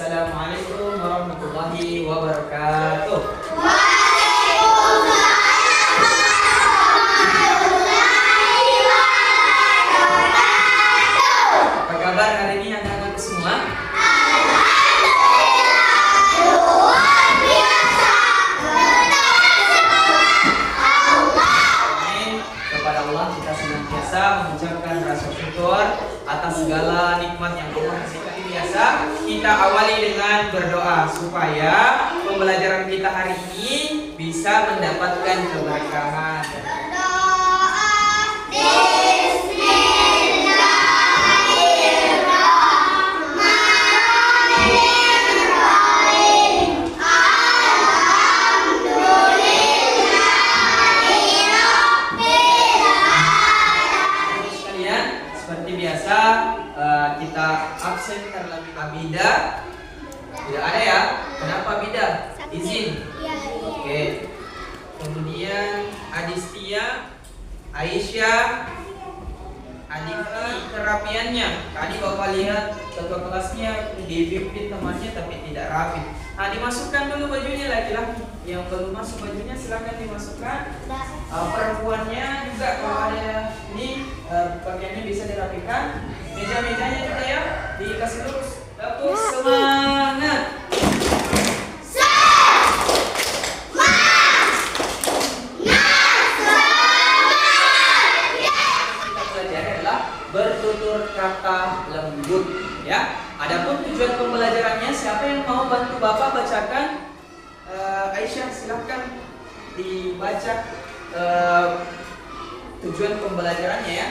Assalamualaikum warahmatullahi wabarakatuh. Apa kabar hari ini anak-anak semua? Kepada Allah kita senantiasa mengucapkan rasa syukur atas segala nikmat yang Allah kasih. Biasa kita awali dengan berdoa supaya pembelajaran kita hari ini bisa mendapatkan keberkahan. Kita absen terlebih Abida tidak ada ya. Kenapa Abida? Izin. Oke. Kemudian Adistia, Aisyah, Adifi kerapiannya. Tadi Bapak lihat ketua kelasnya dipimpin temannya tapi tidak rapi. Nah, dimasukkan dulu bajunya laki-laki. Yang belum masuk bajunya silakan dimasukkan. Perempuannya juga kalau ada ini pakaiannya bisa dirapikan. Meja-mejanya juga ya dikasih lurus. Tepuk semangat. Kita pelajari adalah bertutur kata lembut ya. Adapun tujuan pembelajarannya, siapa yang mau bantu Bapak bacakan? Aisyah silahkan dibaca tujuan pembelajarannya ya.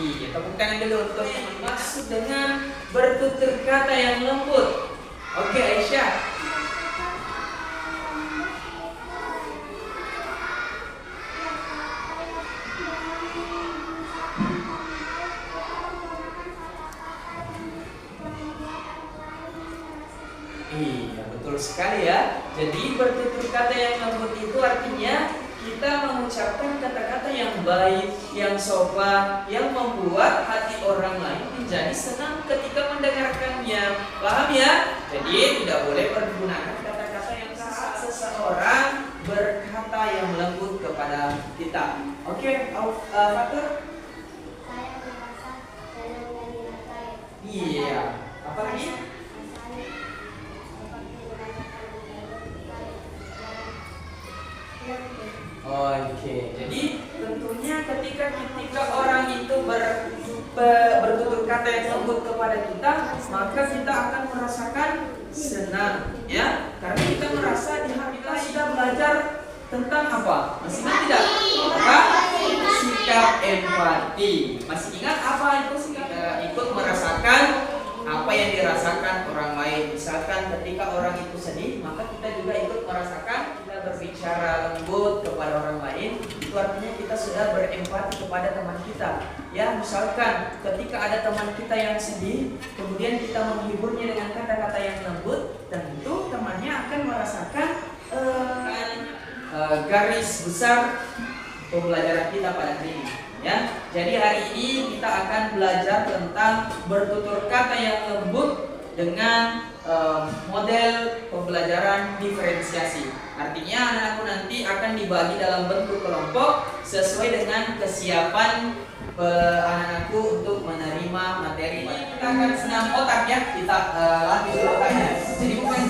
Iya, tepuk tangan dulu untuk yang maksud dengan bertutur kata yang lembut. Oke, Aisyah. Iya, betul sekali ya. Jadi bertutur kata yang lembut itu artinya kita mengucapkan kata-kata yang baik, yang sopan, yang membuat hati orang lain menjadi senang ketika mendengarkannya. Paham ya? Jadi tidak boleh menggunakan kata-kata yang saat seseorang berkata yang lembut kepada kita. Oke, Fatur? Iya. Apa lagi? Oke, jadi tentunya ketika orang itu bertutur kata yang lembut kepada kita, maka kita akan merasakan senang, ya, karena kita merasa di hati kita sudah belajar tentang apa? Masih ingat tidak? Apa? Sikap empati. Masih ingat apa itu sikap? Ikut merasakan apa yang dirasakan orang lain. Misalkan ketika orang itu sedih, maka kita juga ikut merasakan. Kita berbicara lembut kepada orang lain, itu artinya kita sudah berempati kepada teman kita. Ya, misalkan ketika ada teman kita yang sedih, kemudian kita menghiburnya dengan kata-kata yang lembut, tentu temannya akan merasakan garis besar pembelajaran kita pada hari ini. Ya, jadi hari ini kita akan belajar tentang bertutur kata yang lembut dengan model pembelajaran diferensiasi. Artinya anak-anakku nanti akan dibagi dalam bentuk kelompok sesuai dengan kesiapan anak-anakku untuk menerima materi. Kita akan senam otak ya, kita latih otaknya. Jadi bukan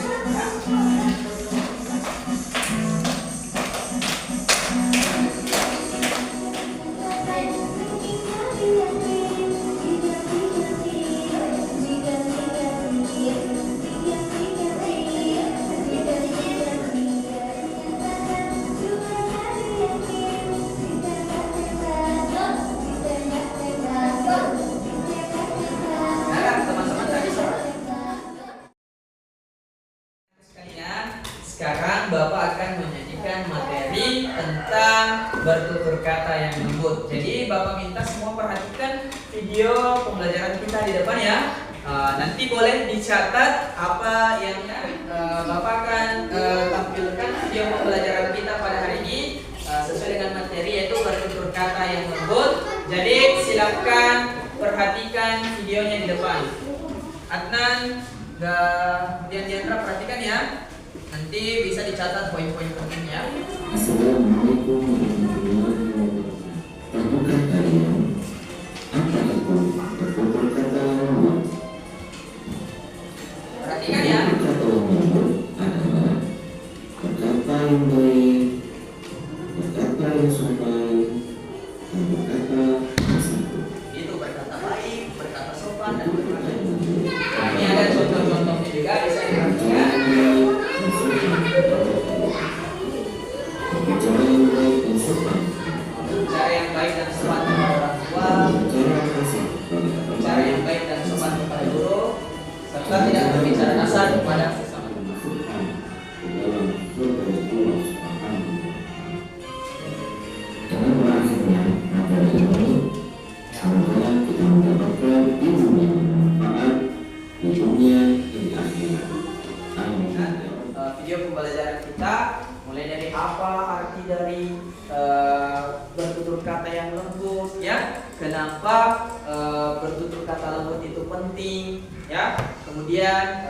sekarang Bapak akan menyajikan materi tentang bertutur kata yang lembut. Jadi Bapak minta semua perhatikan video pembelajaran kita di depan ya. Nanti boleh dicatat apa yang Bapak akan tampilkan video pembelajaran kita pada hari ini sesuai dengan materi, yaitu Jadi silakan perhatikan videonya di depan. Adnan, kemudian Diandra perhatikan ya. Nanti bisa dicatat poin-poin pentingnya. Assalamualaikum warahmatullahi wabarakatuh. Tahukah kalian apa itu bertutur kata lembut? Perhatikan ya. Bertutur kata lembut adalah berkata yang baik, berkata yang sopan, dan berkata yang santun. Itu berkata baik, berkata sopan, dan berkata santun. Nah, ini ada contoh-contohnya juga bisa diperhatikan. Bicara yang baik dan sopan, Cara yang baik dan sopan kepada orang tua, cara yang baik dan sopan kepada guru, serta tidak berbicara kasar kepada sesama teman. Dengan berakhirnya materi ini, semoga kita mendapatkan ilmu yang bermanfaat di dunia dan di akhirat. Amin. Video pembelajaran kita mulai dari apa arti dari bertutur kata yang lembut, ya. Kenapa bertutur kata lembut itu penting, ya. Kemudian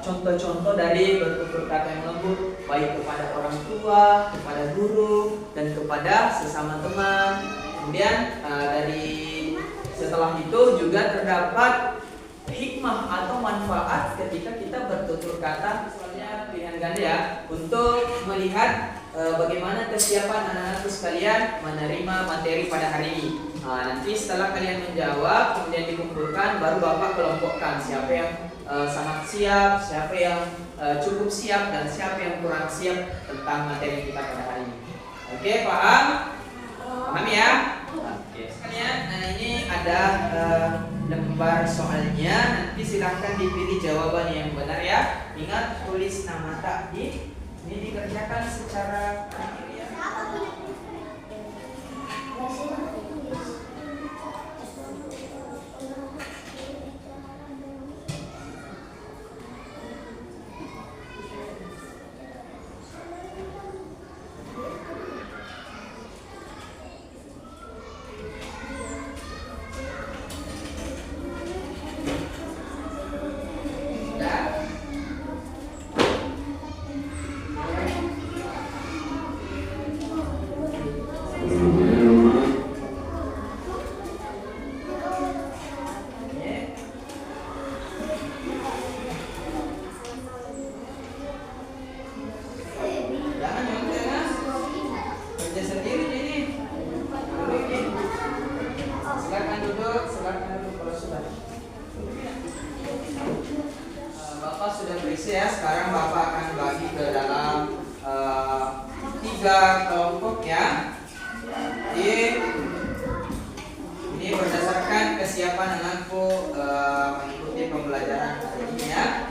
contoh-contoh dari bertutur kata yang lembut baik kepada orang tua, kepada guru, dan kepada sesama teman. Kemudian dari setelah itu juga terdapat hikmah atau manfaat ketika kita bertutur kata, soalnya pilihan ganda ya, untuk melihat bagaimana kesiapan anak-anakku sekalian menerima materi pada hari ini. Nanti setelah kalian menjawab, kemudian dikumpulkan, baru Bapak kelompokkan siapa yang sangat siap, siapa yang cukup siap, dan siapa yang kurang siap tentang materi kita pada hari ini. Oke, paham? Paham ya? Oke, sekalian, ini ada lembar soalnya. Nanti silahkan dipilih jawaban yang benar ya. Ingat, tulis nama takdir. Ini dikerjakan secara terakhir ya. Ya, sekarang Bapak akan bagi ke dalam 3 kelompok ya. Ini berdasarkan kesiapan anakku mengikuti pembelajaran hari ini ya.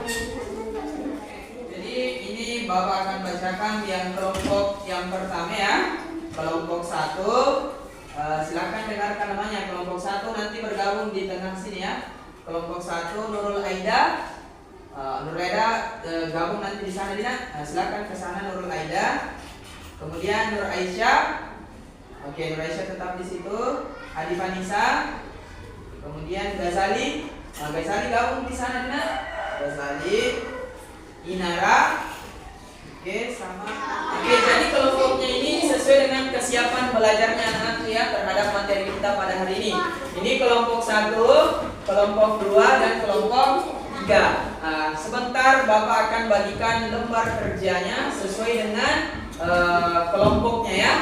Jadi ini Bapak akan bacakan yang kelompok yang pertama ya. Kelompok 1, silakan dengarkan namanya. Kelompok 1 nanti bergabung di tengah sini ya. Kelompok 1 Nurul Aida. Nurul Aida gabung nanti di sana Dina. Silakan ke sana Nurul Aida. Kemudian Nur Aisyah. Oke, Nur Aisyah tetap di situ. Adi Vanisa. Kemudian Ghazali. Ghazali gabung di sana Dina. Ghazali. Inara. Oke, sama. Oke, jadi kelompoknya ini sesuai dengan kesiapan belajarnya anak-anak ya terhadap materi kita pada hari ini. Ini kelompok 1, kelompok 2, dan kelompok 3. Sebentar Bapak akan bagikan lembar kerjanya sesuai dengan kelompoknya ya.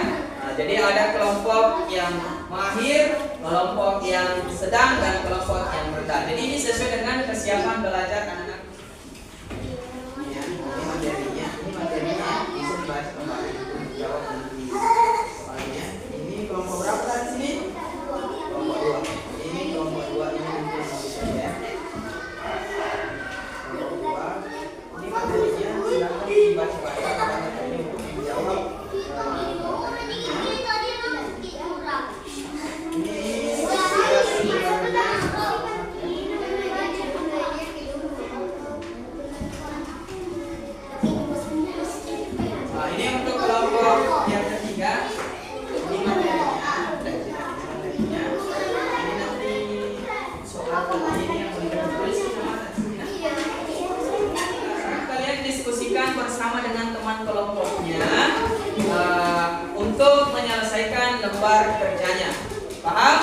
Jadi ada kelompok yang mahir, kelompok yang sedang, dan kelompok yang rendah. Jadi ini sesuai dengan kesiapan belajar anak-anak. Ini materinya bisa dibaca kembali untuk jawab nanti soalnya. Ini kelompok berapa tadi sini? Kelompok 2. Ini kelompok 2 ini nanti bisa ya. Ini materinya silakan dibaca-baca karena tadi untuk menjawab. gambar kerjanya. Paham?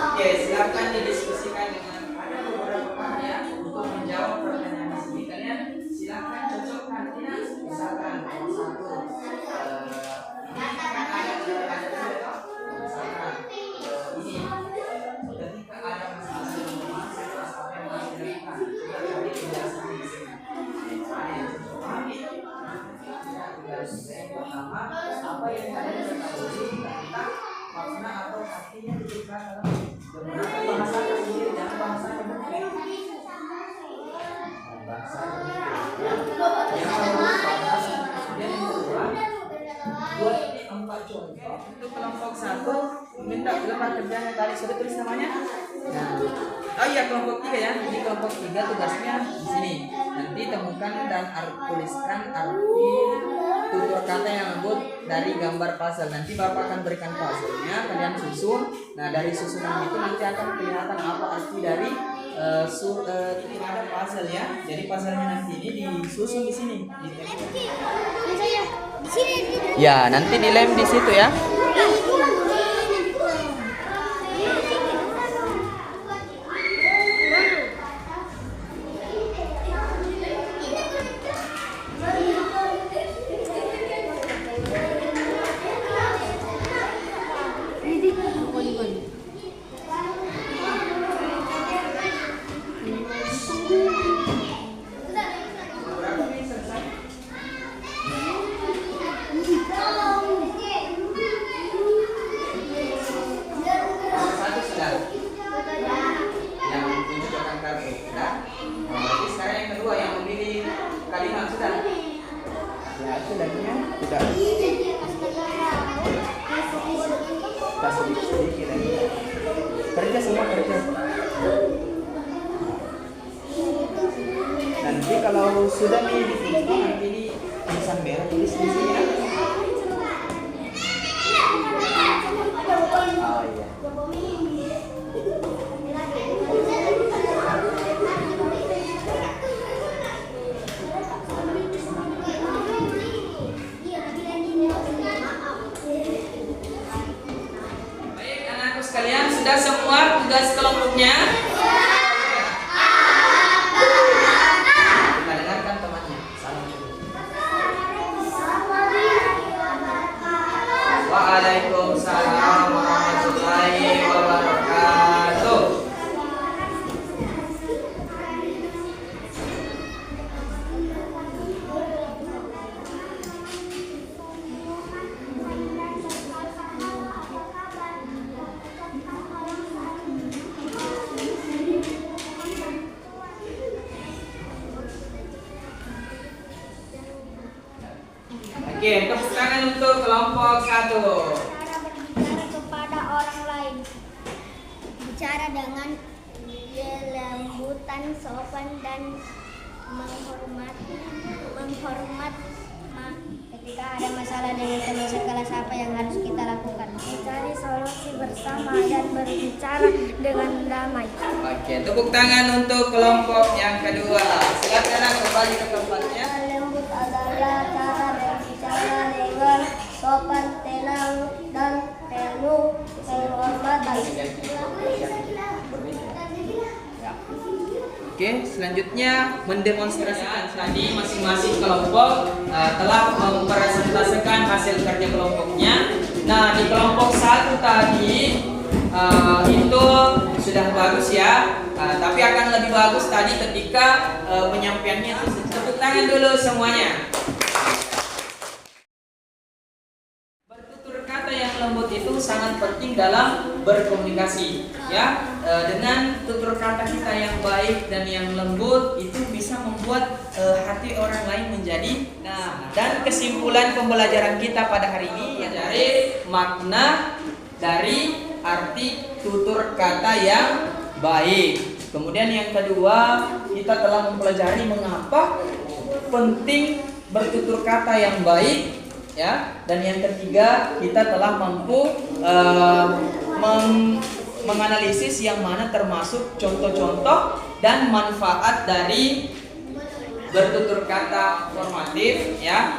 Oke, silakan didiskusikan dengan ada beberapa karya untuk menjawab pertanyaan di sini. Kalian silakan cocokkan ya. Misalkan satu ini kan ada misalkan ini ketika ada masalah apa yang harus dilakukan. Coba cari penjelasan di sini. Yang pertama, apa yang kalian ketahui tentang makna atau artinya diberikan dalam menggunakan bahasa sendiri dan bahasa mungkin. Bahasa yang kedua, buat ini 4 contoh untuk kelompok 1 minta lembar kerjanya tadi sudah tulis namanya. Nah, oh iya kelompok 3 ya. Di kelompok 3 tugasnya di sini. Nanti temukan dan tuliskan arti tutur kata yang lembut dari gambar puzzle. Nanti Bapak akan berikan puzzle-nya, kalian susun. Nah, dari susunan itu nanti akan kelihatan apa arti dari ada puzzle ya. Jadi puzzle-nya nanti ini disusun di sini. Ya, nanti dilem di situ ya. Kerja semua kerja. Nanti kalau sudah nih difoto nanti di tulisan merah tulis di sini ya. Oh iya. Kalian sudah semua tugas kelompoknya? Kita dengarkan temannya. Salam dulu. Waalaikumsalam warahmatullahi wabarakatuh. Oke, tepuk tangan untuk kelompok 1. Cara berbicara kepada orang lain. Bicara dengan kelembutan, sopan dan menghormat. Ketika ada masalah dengan teman sekelas, apa yang harus kita lakukan? Mencari solusi bersama dan berbicara dengan damai. Oke, tepuk tangan untuk kelompok yang kedua. Silakan kembali ke tempatnya. Lembut adalah cara berbicara dengan sopan, tenang, dan penuh penghormatan. Oke, selanjutnya mendemonstrasikan. Tadi masing-masing kelompok telah mempresentasikan hasil kerja kelompoknya. Nah, di kelompok 1 tadi itu sudah bagus ya, tapi akan lebih bagus tadi ketika penyampaiannya itu. Tepuk tangan dulu semuanya. Bertutur kata yang lembut itu sangat penting dalam berkomunikasi ya. Dengan tutur kata kita yang baik dan yang lembut itu bisa membuat hati orang lain menjadi. Nah, dan kesimpulan pembelajaran kita pada hari ini dari makna dari arti tutur kata yang baik. Kemudian yang kedua, kita telah mempelajari mengapa penting bertutur kata yang baik ya. Dan yang ketiga, kita telah mampu menganalisis yang mana termasuk contoh-contoh dan manfaat dari bertutur kata formatif ya.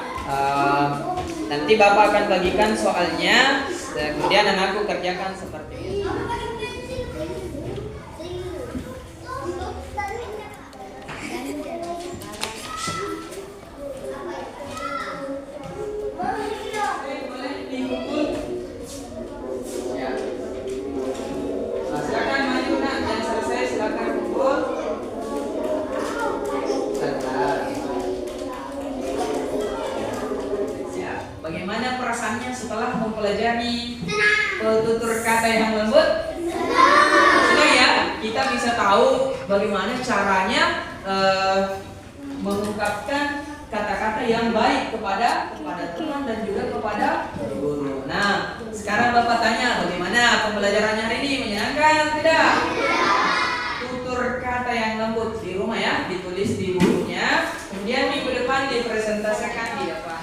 Nanti Bapak akan bagikan soalnya Kemudian anakku kerjakan seperti ini. Boleh dipukul. Ya. Nah, silakan maju nak, yang selesai silakan pukul. Sebentar. Siap. Bagaimana perasaannya setelah mempelajari tutur kata yang lembut? Senang ya. Kita bisa tahu bagaimana caranya mengungkapkan kata-kata yang baik kepada teman dan juga kepada guru. Nah, sekarang Bapak tanya, bagaimana pembelajarannya hari ini? Menyenangkan atau tidak? Tutur kata yang lembut di rumah ya, ditulis di bukunya. Kemudian minggu depan dipresentasikan di depan.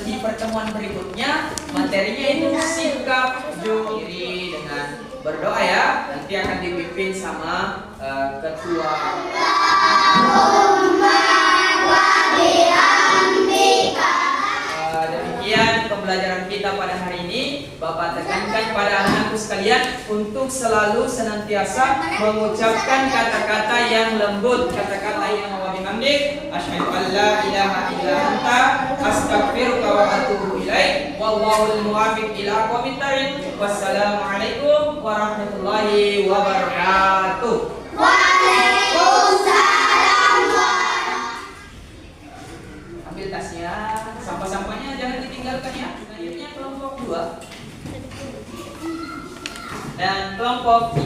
Di pertemuan berikutnya materinya itu sikap diri dengan berdoa ya. Nanti akan dipimpin sama ketua. Demikian pembelajaran kita pada hari ini. Bapak tekankan pada anakku sekalian untuk selalu senantiasa mengucapkan kata-kata yang lembut, kata-kata yang wa bihamdik asyhadu an la ilaha illa anta astaghfiruka wa atubu ilaik wallahul muwaffiq ila aqwamit thariq. Wassalamu alaikum warahmatullahi wabarakatuh. Ambil tasnya, sampah-sampahnya jangan ditinggalkan ya. Akhirnya kelompok 2 dan kelompok